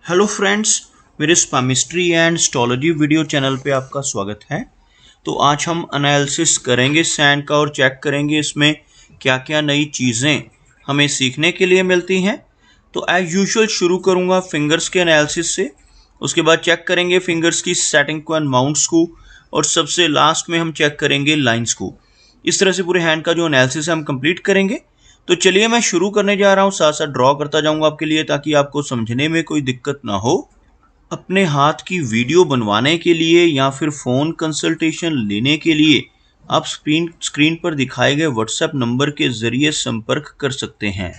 Hello friends, मेरे स्पामिस्ट्री and astrology video channel पे आपका स्वागत है। तो आज हम एनालिसिस करेंगे सैंड का और चेक करेंगे इसमें क्या क्या नई चीज़ें हमें सीखने के लिए मिलती हैं। तो एज यूजुअल शुरू करूंगा फिंगर्स के एनालिसिस से, उसके बाद चेक करेंगे फिंगर्स की सेटिंग को एंड माउंट्स को, और सबसे लास्ट में हम चेक करेंगे लाइंस को। इस तरह से पूरे हैंड का जो एनालिसिस है हम कंप्लीट करेंगे। तो चलिए मैं शुरू करने जा रहा हूँ, साथ साथ ड्रॉ करता जाऊंगा आपके लिए ताकि आपको समझने में कोई दिक्कत ना हो। अपने हाथ की वीडियो बनवाने के लिए या फिर फ़ोन कंसल्टेशन लेने के लिए आप स्क्रीन पर दिखाए गए व्हाट्सएप नंबर के ज़रिए संपर्क कर सकते हैं।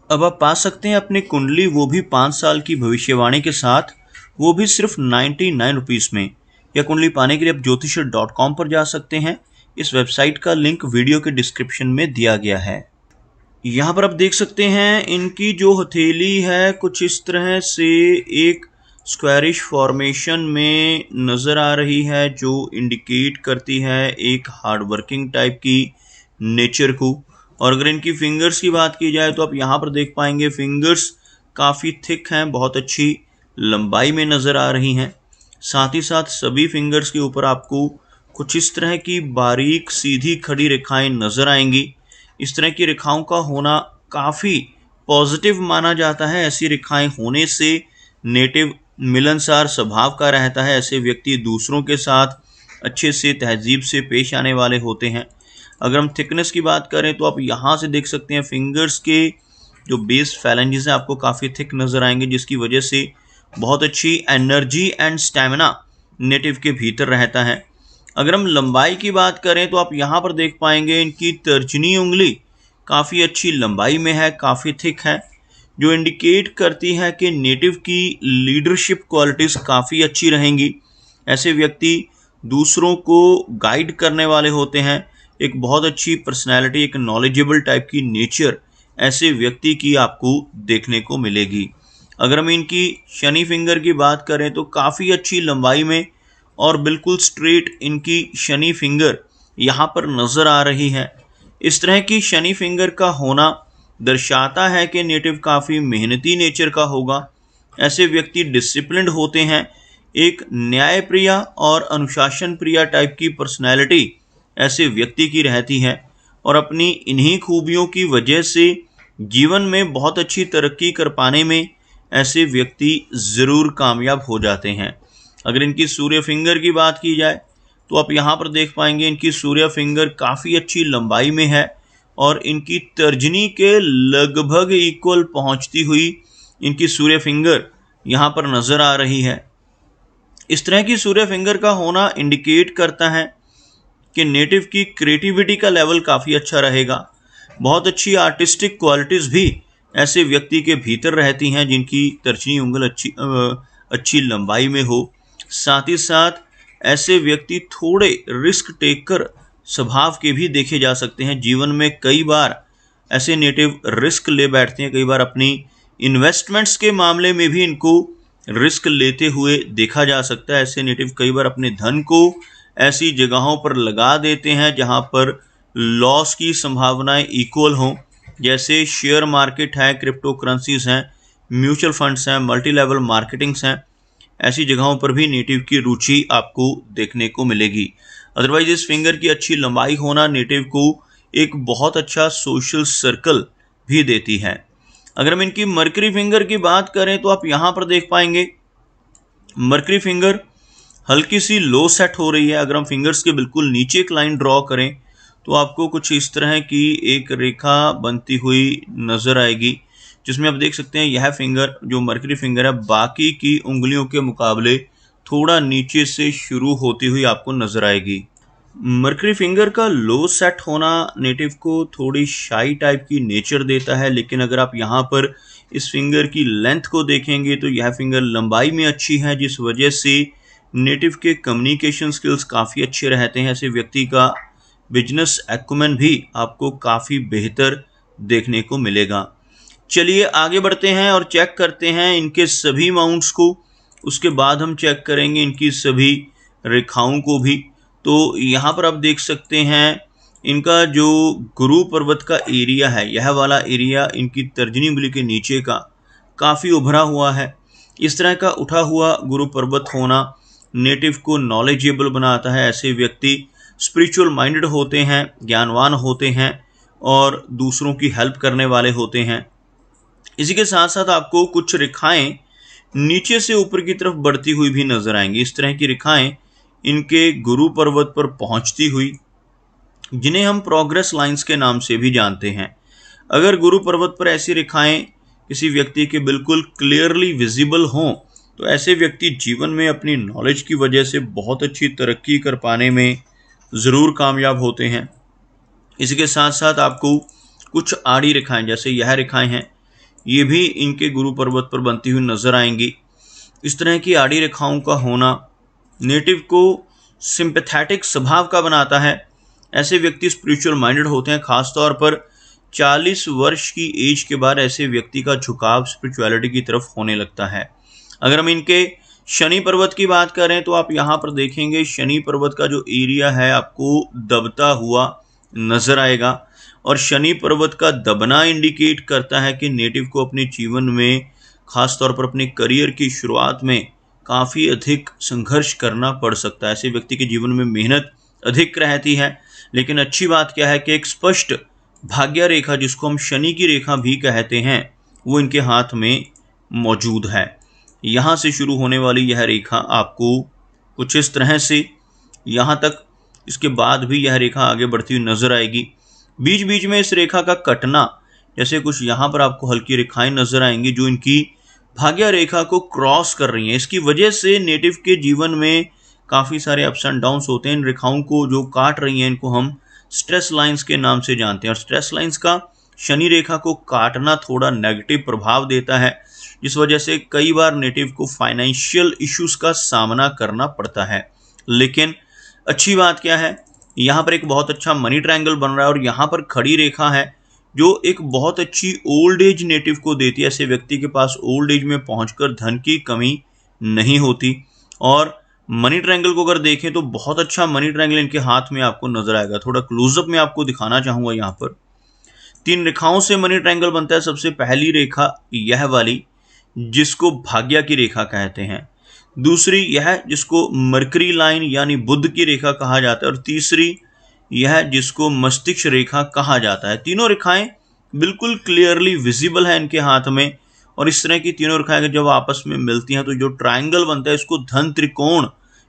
अब आप पा सकते हैं अपनी कुंडली, वो भी 5 साल की भविष्यवाणी के साथ, वो भी सिर्फ 99 रुपीज़ में। यह कुंडली पाने के लिए आप ज्योतिष.com पर जा सकते हैं। इस वेबसाइट का लिंक वीडियो के डिस्क्रिप्शन में दिया गया है। यहाँ पर आप देख सकते हैं इनकी जो हथेली है कुछ इस तरह से एक स्क्वायरिश फॉर्मेशन में नज़र आ रही है, जो इंडिकेट करती है एक हार्ड वर्किंग टाइप की नेचर को। और अगर इनकी फिंगर्स की बात की जाए तो आप यहाँ पर देख पाएंगे फिंगर्स काफ़ी थिक हैं, बहुत अच्छी लंबाई में नज़र आ रही हैं। साथ ही साथ सभी फिंगर्स के ऊपर आपको कुछ इस तरह की बारीक सीधी खड़ी रेखाएं नज़र आएंगी। इस तरह की रेखाओं का होना काफ़ी पॉजिटिव माना जाता है। ऐसी रेखाएं होने से नेटिव मिलनसार स्वभाव का रहता है। ऐसे व्यक्ति दूसरों के साथ अच्छे से तहजीब से पेश आने वाले होते हैं। अगर हम थिकनेस की बात करें तो आप यहाँ से देख सकते हैं फिंगर्स के जो बेस फैलेंजेस हैं आपको काफ़ी थिक नज़र आएंगे, जिसकी वजह से बहुत अच्छी एनर्जी एंड स्टैमिना नेटिव के भीतर रहता है। अगर हम लंबाई की बात करें तो आप यहाँ पर देख पाएंगे इनकी तर्जनी उंगली काफ़ी अच्छी लंबाई में है, काफ़ी थिक है, जो इंडिकेट करती है कि नेटिव की लीडरशिप क्वालिटीज़ काफ़ी अच्छी रहेंगी। ऐसे व्यक्ति दूसरों को गाइड करने वाले होते हैं। एक बहुत अच्छी पर्सनैलिटी, एक नॉलेजेबल टाइप की नेचर ऐसे व्यक्ति की आपको देखने को मिलेगी। अगर हम इनकी शनि फिंगर की बात करें तो काफ़ी अच्छी लंबाई में और बिल्कुल स्ट्रेट इनकी शनि फिंगर यहाँ पर नज़र आ रही है। इस तरह की शनि फिंगर का होना दर्शाता है कि नेटिव काफ़ी मेहनती नेचर का होगा। ऐसे व्यक्ति डिसिप्लिन्ड होते हैं। एक न्यायप्रिय और अनुशासन प्रिय टाइप की पर्सनैलिटी ऐसे व्यक्ति की रहती है, और अपनी इन्हीं खूबियों की वजह से जीवन में बहुत अच्छी तरक्की कर पाने में ऐसे व्यक्ति ज़रूर कामयाब हो जाते हैं। अगर इनकी सूर्य फिंगर की बात की जाए तो आप यहाँ पर देख पाएंगे इनकी सूर्य फिंगर काफ़ी अच्छी लंबाई में है, और इनकी तर्जनी के लगभग इक्वल पहुँचती हुई इनकी सूर्य फिंगर यहाँ पर नज़र आ रही है। इस तरह की सूर्य फिंगर का होना इंडिकेट करता है कि नेटिव की क्रिएटिविटी का लेवल काफ़ी अच्छा रहेगा। बहुत अच्छी आर्टिस्टिक क्वालिटीज़ भी ऐसे व्यक्ति के भीतर रहती हैं जिनकी तर्जनी उंगल अच्छी लंबाई में हो। साथ ही साथ ऐसे व्यक्ति थोड़े रिस्क टेकर स्वभाव के भी देखे जा सकते हैं। जीवन में कई बार ऐसे नेटिव रिस्क ले बैठते हैं। कई बार अपनी इन्वेस्टमेंट्स के मामले में भी इनको रिस्क लेते हुए देखा जा सकता है। ऐसे नेटिव कई बार अपने धन को ऐसी जगहों पर लगा देते हैं जहां पर लॉस की संभावनाएं इक्वल हों, जैसे शेयर मार्केट है, क्रिप्टो करेंसीज हैं, म्यूचुअल फंड्स हैं, मल्टी लेवल मार्केटिंग्स हैं। ऐसी जगहों पर भी नेटिव की रुचि आपको देखने को मिलेगी। अदरवाइज इस फिंगर की अच्छी लंबाई होना नेटिव को एक बहुत अच्छा सोशल सर्कल भी देती है। अगर हम इनकी मर्करी फिंगर की बात करें तो आप यहाँ पर देख पाएंगे मर्करी फिंगर हल्की सी लो सेट हो रही है। अगर हम फिंगर्स के बिल्कुल नीचे एक लाइन ड्रॉ करें तो आपको कुछ इस तरह की एक रेखा बनती हुई नज़र आएगी, जिसमें आप देख सकते हैं यह फिंगर जो मर्करी फिंगर है बाकी की उंगलियों के मुकाबले थोड़ा नीचे से शुरू होती हुई आपको नज़र आएगी। मर्करी फिंगर का लो सेट होना नेटिव को थोड़ी शाई टाइप की नेचर देता है, लेकिन अगर आप यहाँ पर इस फिंगर की लेंथ को देखेंगे तो यह फिंगर लंबाई में अच्छी है, जिस वजह से नेटिव के कम्युनिकेशन स्किल्स काफ़ी अच्छे रहते हैं। ऐसे व्यक्ति का बिजनेस एक्यूमेन भी आपको काफ़ी बेहतर देखने को मिलेगा। चलिए आगे बढ़ते हैं और चेक करते हैं इनके सभी माउंट्स को। उसके बाद हम चेक करेंगे इनकी सभी रेखाओं को भी। तो यहाँ पर आप देख सकते हैं इनका जो गुरु पर्वत का एरिया है, यह वाला एरिया इनकी तर्जनी उंगली के नीचे का काफ़ी उभरा हुआ है। इस तरह का उठा हुआ गुरु पर्वत होना नेटिव को नॉलेजेबल बनाता है। ऐसे व्यक्ति स्पिरिचुअल माइंडेड होते हैं, ज्ञानवान होते हैं और दूसरों की हेल्प करने वाले होते हैं। इसी के साथ साथ आपको कुछ रेखाएं नीचे से ऊपर की तरफ बढ़ती हुई भी नजर आएंगी। इस तरह की रेखाएं इनके गुरु पर्वत पर पहुंचती हुई, जिन्हें हम प्रोग्रेस लाइंस के नाम से भी जानते हैं। अगर गुरु पर्वत पर ऐसी रेखाएं किसी व्यक्ति के बिल्कुल क्लियरली विजिबल हों तो ऐसे व्यक्ति जीवन में अपनी नॉलेज की वजह से बहुत अच्छी तरक्की कर पाने में ज़रूर कामयाब होते हैं। इसी के साथ साथ आपको कुछ आड़ी रेखाएं, जैसे यह रेखाएं हैं, ये भी इनके गुरु पर्वत पर बनती हुई नजर आएंगी। इस तरह की आड़ी रेखाओं का होना नेटिव को सिंपैथेटिक स्वभाव का बनाता है। ऐसे व्यक्ति स्पिरिचुअल माइंडेड होते हैं। खासतौर पर 40 वर्ष की एज के बाद ऐसे व्यक्ति का झुकाव स्पिरिचुअलिटी की तरफ होने लगता है। अगर हम इनके शनि पर्वत की बात करें तो आप यहाँ पर देखेंगे शनि पर्वत का जो एरिया है आपको दबता हुआ नजर आएगा, और शनि पर्वत का दबना इंडिकेट करता है कि नेटिव को अपने जीवन में, खासतौर पर अपने करियर की शुरुआत में काफ़ी अधिक संघर्ष करना पड़ सकता है। ऐसे व्यक्ति के जीवन में मेहनत अधिक रहती है, लेकिन अच्छी बात क्या है कि एक स्पष्ट भाग्य रेखा, जिसको हम शनि की रेखा भी कहते हैं, वो इनके हाथ में मौजूद है। यहाँ से शुरू होने वाली यह रेखा आपको कुछ इस तरह से यहाँ तक, इसके बाद भी यह रेखा आगे बढ़ती हुई नजर आएगी। बीच बीच में इस रेखा का कटना, जैसे कुछ यहाँ पर आपको हल्की रेखाएं नजर आएंगी जो इनकी भाग्य रेखा को क्रॉस कर रही हैं। इसकी वजह से नेटिव के जीवन में काफ़ी सारे अप्स एंड डाउन्स होते हैं। इन रेखाओं को जो काट रही हैं इनको हम स्ट्रेस लाइंस के नाम से जानते हैं, और स्ट्रेस लाइंस का शनि रेखा को काटना थोड़ा नेगेटिव प्रभाव देता है, जिस वजह से कई बार नेटिव को फाइनेंशियल इश्यूज का सामना करना पड़ता है। लेकिन अच्छी बात क्या है, यहाँ पर एक बहुत अच्छा मनी ट्रायंगल बन रहा है, और यहाँ पर खड़ी रेखा है जो एक बहुत अच्छी ओल्ड एज नेटिव को देती है। ऐसे व्यक्ति के पास ओल्ड एज में पहुंचकर धन की कमी नहीं होती। और मनी ट्रायंगल को अगर देखें तो बहुत अच्छा मनी ट्रायंगल इनके हाथ में आपको नजर आएगा। थोड़ा क्लोजअप में आपको दिखाना चाहूँगा। यहाँ पर 3 रेखाओं से मनी ट्रायंगल बनता है। सबसे पहली रेखा यह वाली, जिसको भाग्य की रेखा कहते हैं। दूसरी यह, जिसको मरकरी लाइन यानी बुध की रेखा कहा जाता है, और तीसरी यह, जिसको मस्तिष्क रेखा कहा जाता है। तीनों रेखाएं बिल्कुल क्लियरली विजिबल है इनके हाथ में, और इस तरह की तीनों रेखाएं जब आपस में मिलती हैं तो जो ट्रायंगल बनता है इसको धन त्रिकोण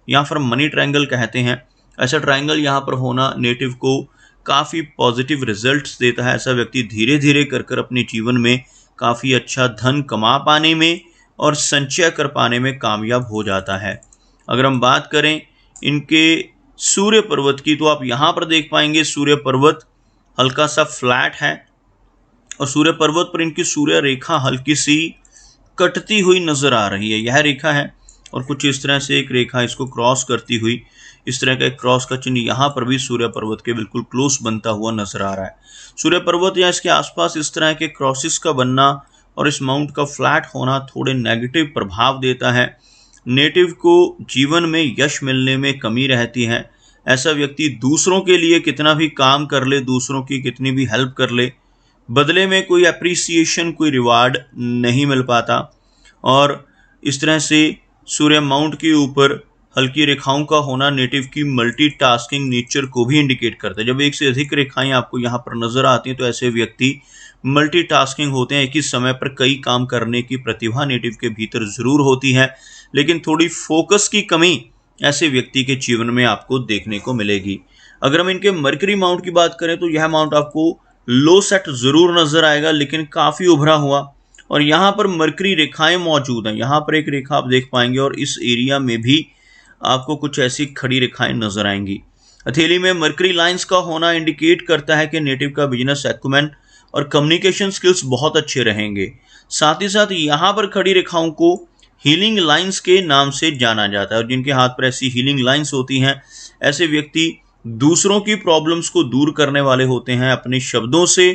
या फिर मनी ट्रायंगल कहते हैं। ऐसा ट्रायंगल यहाँ पर होना नेटिव को काफ़ी पॉजिटिव रिजल्ट्स देता है। ऐसा व्यक्ति धीरे धीरे कर अपने जीवन में काफ़ी अच्छा धन कमा पाने में और संचय कर पाने में कामयाब हो जाता है। अगर हम बात करें इनके सूर्य पर्वत की, तो आप यहाँ पर देख पाएंगे सूर्य पर्वत हल्का सा फ्लैट है, और सूर्य पर्वत पर इनकी सूर्य रेखा हल्की सी कटती हुई नजर आ रही है। यह रेखा है, और कुछ इस तरह से एक रेखा इसको क्रॉस करती हुई, इस तरह का एक क्रॉस का चिन्ह यहाँ पर भी सूर्य पर्वत के बिल्कुल क्लोज बनता हुआ नजर आ रहा है। सूर्य पर्वत या इसके आसपास इस तरह के क्रॉसेस का बनना और इस माउंट का फ्लैट होना थोड़े नेगेटिव प्रभाव देता है। नेटिव को जीवन में यश मिलने में कमी रहती है। ऐसा व्यक्ति दूसरों के लिए कितना भी काम कर ले, दूसरों की कितनी भी हेल्प कर ले, बदले में कोई अप्रिसिएशन, कोई रिवार्ड नहीं मिल पाता। और इस तरह से सूर्य माउंट के ऊपर हल्की रेखाओं का होना नेटिव की मल्टीटास्किंग नेचर को भी इंडिकेट करता है। जब एक से अधिक रेखाएं आपको यहाँ पर नजर आती हैं तो ऐसे व्यक्ति मल्टीटास्किंग होते हैं। एक ही समय पर कई काम करने की प्रतिभा नेटिव के भीतर जरूर होती है, लेकिन थोड़ी फोकस की कमी ऐसे व्यक्ति के जीवन में आपको देखने को मिलेगी। अगर हम इनके मरकरी माउंट की बात करें तो यह माउंट आपको लो सेट जरूर नजर आएगा, लेकिन काफी उभरा हुआ, और यहाँ पर मरकरी रेखाएं मौजूद हैं। यहाँ पर एक रेखा आप देख पाएंगे, और इस एरिया में भी आपको कुछ ऐसी खड़ी रेखाएं नजर आएंगी। हथेली में मरकरी लाइंस का होना इंडिकेट करता है कि नेटिव का बिजनेस एक्यूमेंट और कम्युनिकेशन स्किल्स बहुत अच्छे रहेंगे। साथ ही साथ यहाँ पर खड़ी रेखाओं को हीलिंग लाइंस के नाम से जाना जाता है, और जिनके हाथ पर ऐसी हीलिंग लाइंस होती हैं ऐसे व्यक्ति दूसरों की प्रॉब्लम्स को दूर करने वाले होते हैं। अपने शब्दों से,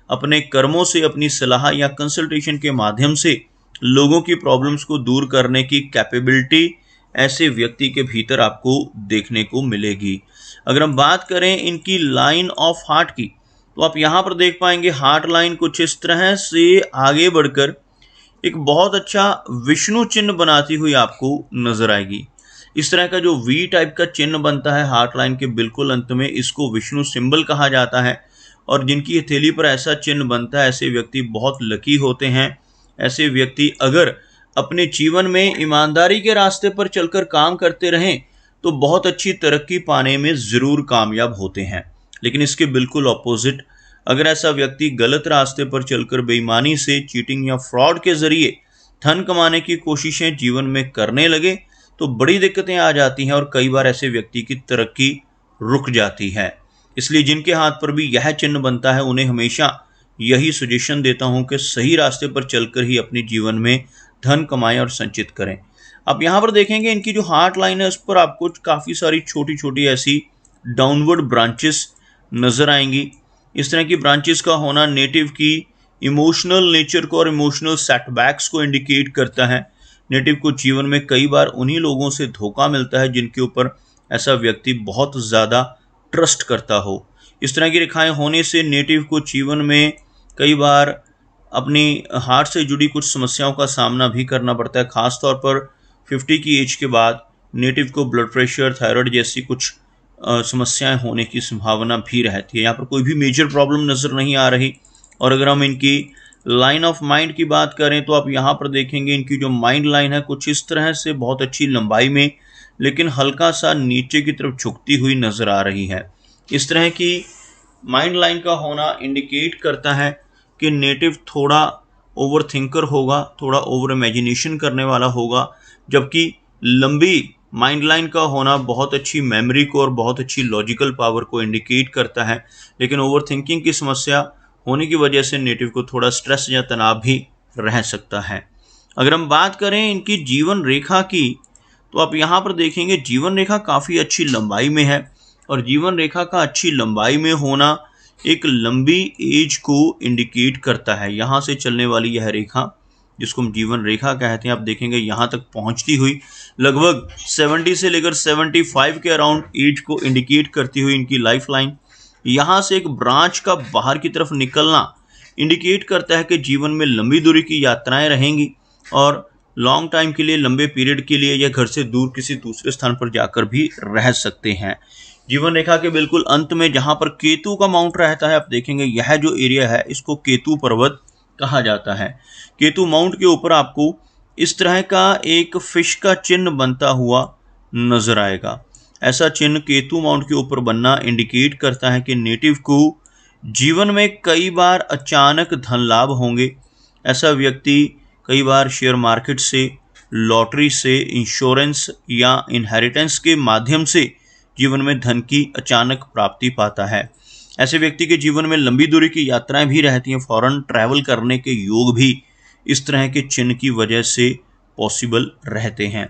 अपने कर्मों से, अपनी सलाह या कंसल्टेशन के माध्यम से लोगों की प्रॉब्लम्स को दूर करने की कैपेबिलिटी ऐसे व्यक्ति के भीतर आपको देखने को मिलेगी। अगर हम बात करें इनकी लाइन ऑफ हार्ट की, तो आप यहाँ पर देख पाएंगे हार्ट लाइन कुछ इस तरह से आगे बढ़कर एक बहुत अच्छा विष्णु चिन्ह बनाती हुई आपको नजर आएगी। इस तरह का जो वी टाइप का चिन्ह बनता है हार्ट लाइन के बिल्कुल अंत में, इसको विष्णु सिंबल कहा जाता है। और जिनकी हथेली पर ऐसा चिन्ह बनता है, ऐसे व्यक्ति बहुत लकी होते हैं। ऐसे व्यक्ति अगर अपने जीवन में ईमानदारी के रास्ते पर चलकर काम करते रहें तो बहुत अच्छी तरक्की पाने में ज़रूर कामयाब होते हैं। लेकिन इसके बिल्कुल ऑपोजिट, अगर ऐसा व्यक्ति गलत रास्ते पर चलकर बेईमानी से, चीटिंग या फ्रॉड के जरिए धन कमाने की कोशिशें जीवन में करने लगे तो बड़ी दिक्कतें आ जाती हैं और कई बार ऐसे व्यक्ति की तरक्की रुक जाती है। इसलिए जिनके हाथ पर भी यह चिन्ह बनता है उन्हें हमेशा यही सजेशन देता हूं कि सही रास्ते पर चलकर ही अपने जीवन में धन कमाएं और संचित करें। आप यहाँ पर देखेंगे इनकी जो हार्ट लाइन है उस पर आपको काफ़ी सारी छोटी छोटी ऐसी डाउनवर्ड ब्रांचेस नज़र आएंगी। इस तरह की ब्रांचेस का होना नेटिव की इमोशनल नेचर को और इमोशनल सेटबैक्स को इंडिकेट करता है। नेटिव को जीवन में कई बार उन्हीं लोगों से धोखा मिलता है जिनके ऊपर ऐसा व्यक्ति बहुत ज़्यादा ट्रस्ट करता हो। इस तरह की रेखाएं होने से नेटिव को जीवन में कई बार अपनी हार्ट से जुड़ी कुछ समस्याओं का सामना भी करना पड़ता है। ख़ास तौर पर 50 की एज के बाद नेटिव को ब्लड प्रेशर, थायराइड जैसी कुछ समस्याएं होने की संभावना भी रहती है। यहाँ पर कोई भी मेजर प्रॉब्लम नज़र नहीं आ रही। और अगर हम इनकी लाइन ऑफ माइंड की बात करें तो आप यहाँ पर देखेंगे इनकी जो माइंड लाइन है कुछ इस तरह से बहुत अच्छी लंबाई में, लेकिन हल्का सा नीचे की तरफ झुकती हुई नज़र आ रही है। इस तरह की माइंड लाइन का होना इंडिकेट करता है कि नेटिव थोड़ा ओवर थिंकर होगा, थोड़ा ओवर इमेजिनेशन करने वाला होगा, जबकि लंबी माइंड लाइन का होना बहुत अच्छी मेमोरी को और बहुत अच्छी लॉजिकल पावर को इंडिकेट करता है। लेकिन ओवर थिंकिंग की समस्या होने की वजह से नेटिव को थोड़ा स्ट्रेस या तनाव भी रह सकता है। अगर हम बात करें इनकी जीवन रेखा की तो आप यहाँ पर देखेंगे जीवन रेखा काफ़ी अच्छी लंबाई में है। और जीवन रेखा का अच्छी लंबाई में होना एक लंबी एज को इंडिकेट करता है। यहाँ से चलने वाली यह रेखा जिसको हम जीवन रेखा कहते हैं, आप देखेंगे यहाँ तक पहुँचती हुई लगभग 70 से लेकर 75 के अराउंड एज को इंडिकेट करती हुई इनकी लाइफ लाइन। यहाँ से एक ब्रांच का बाहर की तरफ निकलना इंडिकेट करता है कि जीवन में लंबी दूरी की यात्राएं रहेंगी और लॉन्ग टाइम के लिए, लंबे पीरियड के लिए या घर से दूर किसी दूसरे स्थान पर जाकर भी रह सकते हैं। जीवन रेखा के बिल्कुल अंत में जहाँ पर केतु का माउंट रहता है, आप देखेंगे यह जो एरिया है इसको केतु पर्वत कहा जाता है। केतु माउंट के ऊपर आपको इस तरह का एक फिश का चिन्ह बनता हुआ नजर आएगा। ऐसा चिन्ह केतु माउंट के ऊपर बनना इंडिकेट करता है कि नेटिव को जीवन में कई बार अचानक धन लाभ होंगे। ऐसा व्यक्ति कई बार शेयर मार्केट से, लॉटरी से, इंश्योरेंस या इनहेरिटेंस के माध्यम से जीवन में धन की अचानक प्राप्ति पाता है। ऐसे व्यक्ति के जीवन में लंबी दूरी की यात्राएं भी रहती हैं। फॉरेन ट्रैवल करने के योग भी इस तरह के चिन्ह की वजह से पॉसिबल रहते हैं।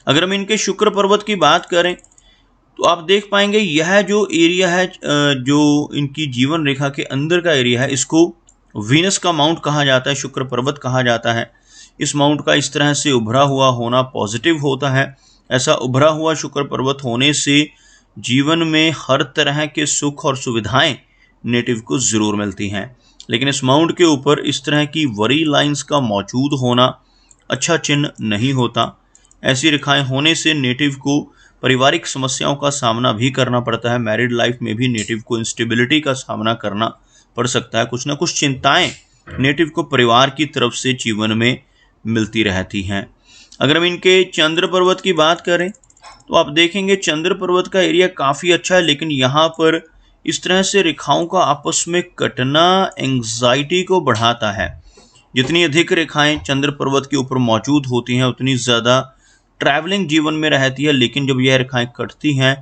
अगर हम इनके शुक्र पर्वत की बात करें तो आप देख पाएंगे यह जो एरिया है, जो इनकी जीवन रेखा के अंदर का एरिया है, इसको वीनस का माउंट कहा जाता है, शुक्र पर्वत कहा जाता है। इस माउंट का इस तरह से उभरा हुआ होना पॉजिटिव होता है। ऐसा उभरा हुआ शुक्र पर्वत होने से जीवन में हर तरह के सुख और सुविधाएं नेटिव को ज़रूर मिलती हैं। लेकिन इस माउंट के ऊपर इस तरह की वरी लाइंस का मौजूद होना अच्छा चिन्ह नहीं होता। ऐसी रेखाएं होने से नेटिव को पारिवारिक समस्याओं का सामना भी करना पड़ता है। मैरिड लाइफ में भी नेटिव को इंस्टेबिलिटी का सामना करना पड़ सकता है। कुछ ना कुछ चिंताएं नेटिव को परिवार की तरफ से जीवन में मिलती रहती हैं। अगर हम इनके चंद्र पर्वत की बात करें तो आप देखेंगे चंद्र पर्वत का एरिया काफ़ी अच्छा है, लेकिन यहाँ पर इस तरह से रेखाओं का आपस में कटना एंग्जाइटी को बढ़ाता है। जितनी अधिक रेखाएं चंद्र पर्वत के ऊपर मौजूद होती हैं उतनी ज़्यादा ट्रैवलिंग जीवन में रहती है। लेकिन जब यह रेखाएं कटती हैं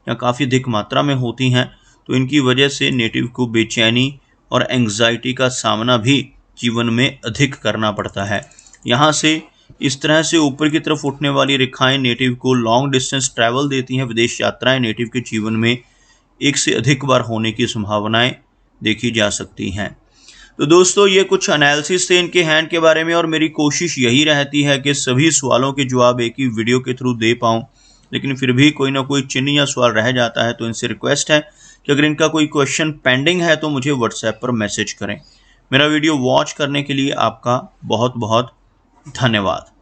या काफ़ी अधिक मात्रा में होती हैं तो इनकी वजह से नेटिव को बेचैनी और एंग्जाइटी का सामना भी जीवन में अधिक करना पड़ता है। यहाँ से इस तरह से ऊपर की तरफ उठने वाली रेखाएं नेटिव को लॉन्ग डिस्टेंस ट्रैवल देती हैं। विदेश यात्राएं नेटिव के जीवन में एक से अधिक बार होने की संभावनाएं देखी जा सकती हैं। तो दोस्तों ये कुछ एनालिसिस थे इनके हैंड के बारे में, और मेरी कोशिश यही रहती है कि सभी सवालों के जवाब एक ही वीडियो के थ्रू दे पाऊँ। लेकिन फिर भी कोई ना कोई चिन्ह या सवाल रह जाता है, तो इनसे रिक्वेस्ट है कि अगर इनका कोई क्वेश्चन पेंडिंग है तो मुझे व्हाट्सएप पर मैसेज करें। मेरा वीडियो वॉच करने के लिए आपका बहुत बहुत धन्यवाद।